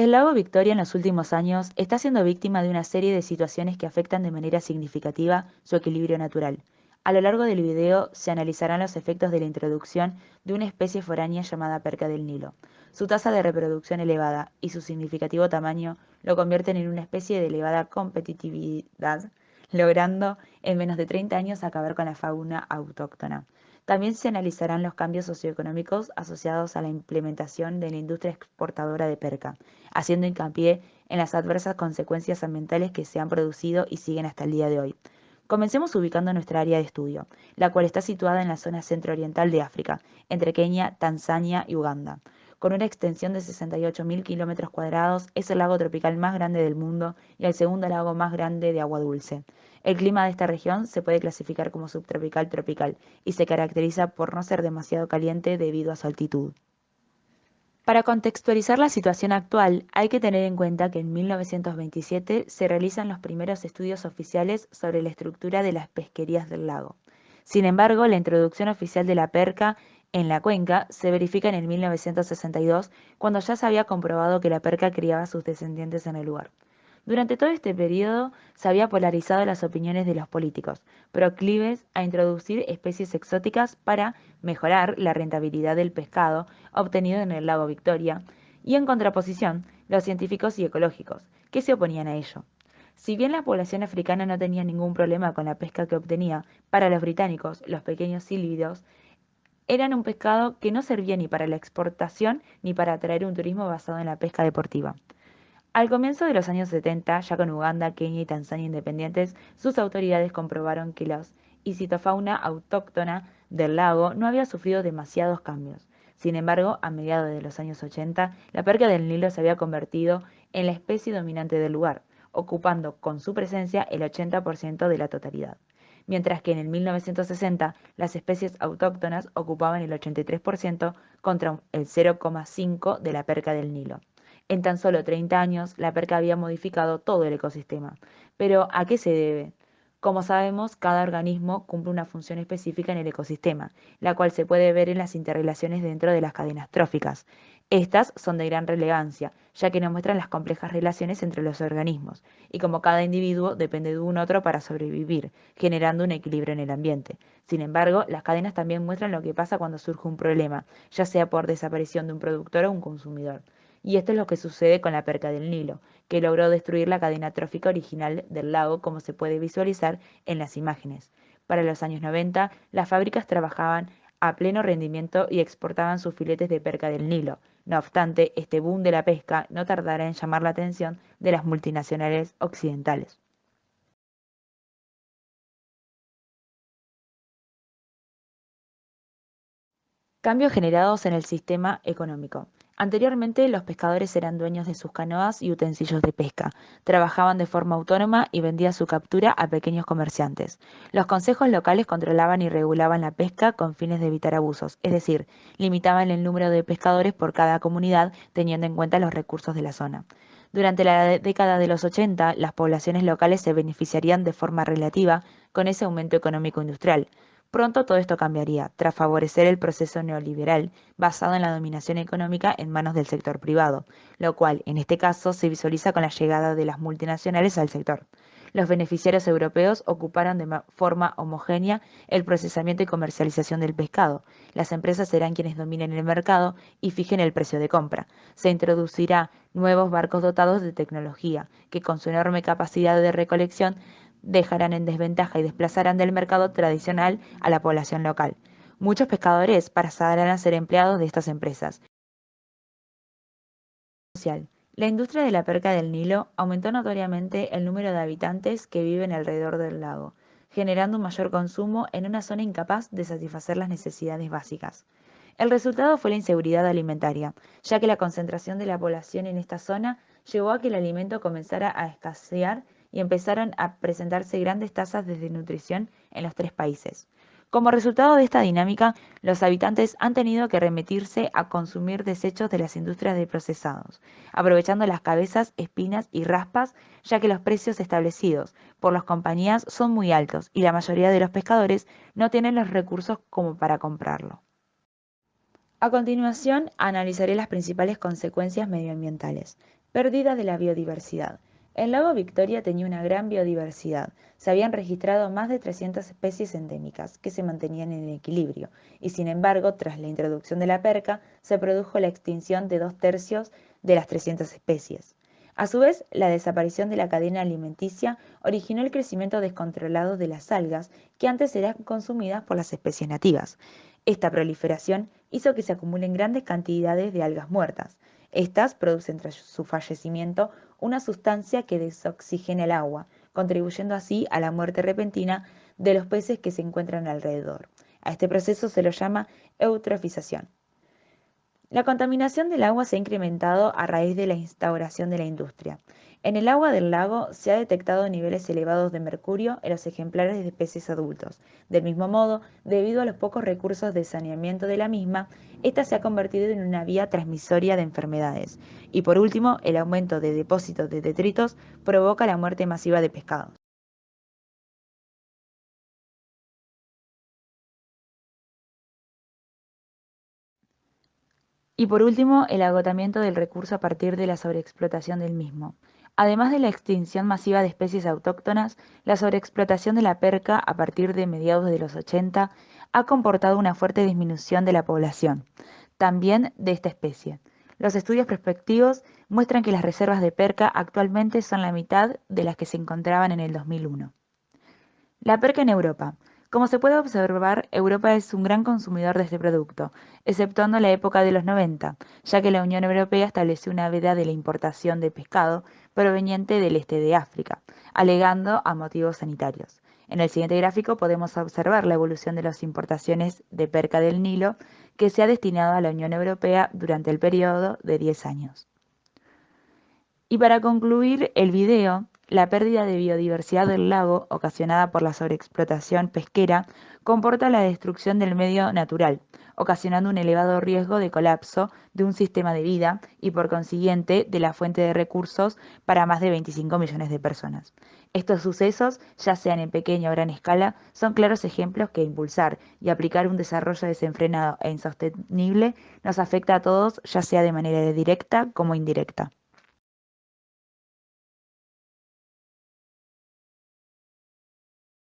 El lago Victoria en los últimos años está siendo víctima de una serie de situaciones que afectan de manera significativa su equilibrio natural. A lo largo del video se analizarán los efectos de la introducción de una especie foránea llamada perca del Nilo. Su tasa de reproducción elevada y su significativo tamaño lo convierten en una especie de elevada competitividad, logrando en menos de 30 años acabar con la fauna autóctona. También se analizarán los cambios socioeconómicos asociados a la implementación de la industria exportadora de perca, haciendo hincapié en las adversas consecuencias ambientales que se han producido y siguen hasta el día de hoy. Comencemos ubicando nuestra área de estudio, la cual está situada en la zona centro-oriental de África, entre Kenia, Tanzania y Uganda. Con una extensión de 68.000 kilómetros cuadrados, es el lago tropical más grande del mundo y el segundo lago más grande de agua dulce. El clima de esta región se puede clasificar como subtropical tropical y se caracteriza por no ser demasiado caliente debido a su altitud. Para contextualizar la situación actual, hay que tener en cuenta que en 1927 se realizan los primeros estudios oficiales sobre la estructura de las pesquerías del lago. Sin embargo, la introducción oficial de la perca en la cuenca se verifica en el 1962, cuando ya se había comprobado que la perca criaba a sus descendientes en el lugar. Durante todo este periodo se había polarizado las opiniones de los políticos, proclives a introducir especies exóticas para mejorar la rentabilidad del pescado obtenido en el lago Victoria, y en contraposición, los científicos y ecológicos, que se oponían a ello. Si bien la población africana no tenía ningún problema con la pesca que obtenía, para los británicos los pequeños sílvidos eran un pescado que no servía ni para la exportación ni para atraer un turismo basado en la pesca deportiva. Al comienzo de los años 70, ya con Uganda, Kenia y Tanzania independientes, sus autoridades comprobaron que la citofauna autóctona del lago no había sufrido demasiados cambios. Sin embargo, a mediados de los años 80, la perca del Nilo se había convertido en la especie dominante del lugar, ocupando con su presencia el 80% de la totalidad. Mientras que en el 1960 las especies autóctonas ocupaban el 83% contra el 0,5% de la perca del Nilo. En tan solo 30 años, la perca había modificado todo el ecosistema. Pero, ¿a qué se debe? Como sabemos, cada organismo cumple una función específica en el ecosistema, la cual se puede ver en las interrelaciones dentro de las cadenas tróficas. Estas son de gran relevancia, ya que nos muestran las complejas relaciones entre los organismos, y como cada individuo depende de un otro para sobrevivir, generando un equilibrio en el ambiente. Sin embargo, las cadenas también muestran lo que pasa cuando surge un problema, ya sea por desaparición de un productor o un consumidor. Y esto es lo que sucede con la perca del Nilo, que logró destruir la cadena trófica original del lago, como se puede visualizar en las imágenes. Para los años 90, las fábricas trabajaban a pleno rendimiento y exportaban sus filetes de perca del Nilo. No obstante, este boom de la pesca no tardará en llamar la atención de las multinacionales occidentales. Cambios generados en el sistema económico. Anteriormente, los pescadores eran dueños de sus canoas y utensilios de pesca, trabajaban de forma autónoma y vendían su captura a pequeños comerciantes. Los consejos locales controlaban y regulaban la pesca con fines de evitar abusos, es decir, limitaban el número de pescadores por cada comunidad teniendo en cuenta los recursos de la zona. Durante la década de los 80, las poblaciones locales se beneficiarían de forma relativa con ese aumento económico industrial. Pronto todo esto cambiaría, tras favorecer el proceso neoliberal basado en la dominación económica en manos del sector privado, lo cual, en este caso, se visualiza con la llegada de las multinacionales al sector. Los beneficiarios europeos ocuparon de forma homogénea el procesamiento y comercialización del pescado. Las empresas serán quienes dominen el mercado y fijen el precio de compra. Se introducirá nuevos barcos dotados de tecnología, que con su enorme capacidad de recolección dejarán en desventaja y desplazarán del mercado tradicional a la población local. Muchos pescadores pasarán a ser empleados de estas empresas. Social. La industria de la perca del Nilo aumentó notoriamente el número de habitantes que viven alrededor del lago, generando un mayor consumo en una zona incapaz de satisfacer las necesidades básicas. El resultado fue la inseguridad alimentaria, ya que la concentración de la población en esta zona llevó a que el alimento comenzara a escasear y empezaron a presentarse grandes tasas de desnutrición en los tres países. Como resultado de esta dinámica, los habitantes han tenido que remitirse a consumir desechos de las industrias de procesados, aprovechando las cabezas, espinas y raspas, ya que los precios establecidos por las compañías son muy altos y la mayoría de los pescadores no tienen los recursos como para comprarlo. A continuación, analizaré las principales consecuencias medioambientales. Pérdida de la biodiversidad. El lago Victoria tenía una gran biodiversidad. Se habían registrado más de 300 especies endémicas que se mantenían en equilibrio, y sin embargo, tras la introducción de la perca, se produjo la extinción de 2/3 de las 300 especies. A su vez, la desaparición de la cadena alimenticia originó el crecimiento descontrolado de las algas que antes eran consumidas por las especies nativas. Esta proliferación hizo que se acumulen grandes cantidades de algas muertas. Estas producen tras su fallecimiento una sustancia que desoxigena el agua, contribuyendo así a la muerte repentina de los peces que se encuentran alrededor. A este proceso se lo llama eutrofización. La contaminación del agua se ha incrementado a raíz de la instauración de la industria. En el agua del lago se ha detectado niveles elevados de mercurio en los ejemplares de peces adultos. Del mismo modo, debido a los pocos recursos de saneamiento de la misma, esta se ha convertido en una vía transmisoria de enfermedades. Y por último, el aumento de depósitos de detritos provoca la muerte masiva de pescados. Y por último, el agotamiento del recurso a partir de la sobreexplotación del mismo. Además de la extinción masiva de especies autóctonas, la sobreexplotación de la perca a partir de mediados de los 80 ha comportado una fuerte disminución de la población, también de esta especie. Los estudios prospectivos muestran que las reservas de perca actualmente son la mitad de las que se encontraban en el 2001. La perca en Europa. Como se puede observar, Europa es un gran consumidor de este producto, exceptuando la época de los 90, ya que la Unión Europea estableció una veda de la importación de pescado proveniente del este de África, alegando a motivos sanitarios. En el siguiente gráfico podemos observar la evolución de las importaciones de perca del Nilo que se ha destinado a la Unión Europea durante el periodo de 10 años. Y para concluir el video, la pérdida de biodiversidad del lago ocasionada por la sobreexplotación pesquera comporta la destrucción del medio natural, ocasionando un elevado riesgo de colapso de un sistema de vida y por consiguiente de la fuente de recursos para más de 25 millones de personas. Estos sucesos, ya sean en pequeña o gran escala, son claros ejemplos que impulsar y aplicar un desarrollo desenfrenado e insostenible nos afecta a todos, ya sea de manera directa como indirecta.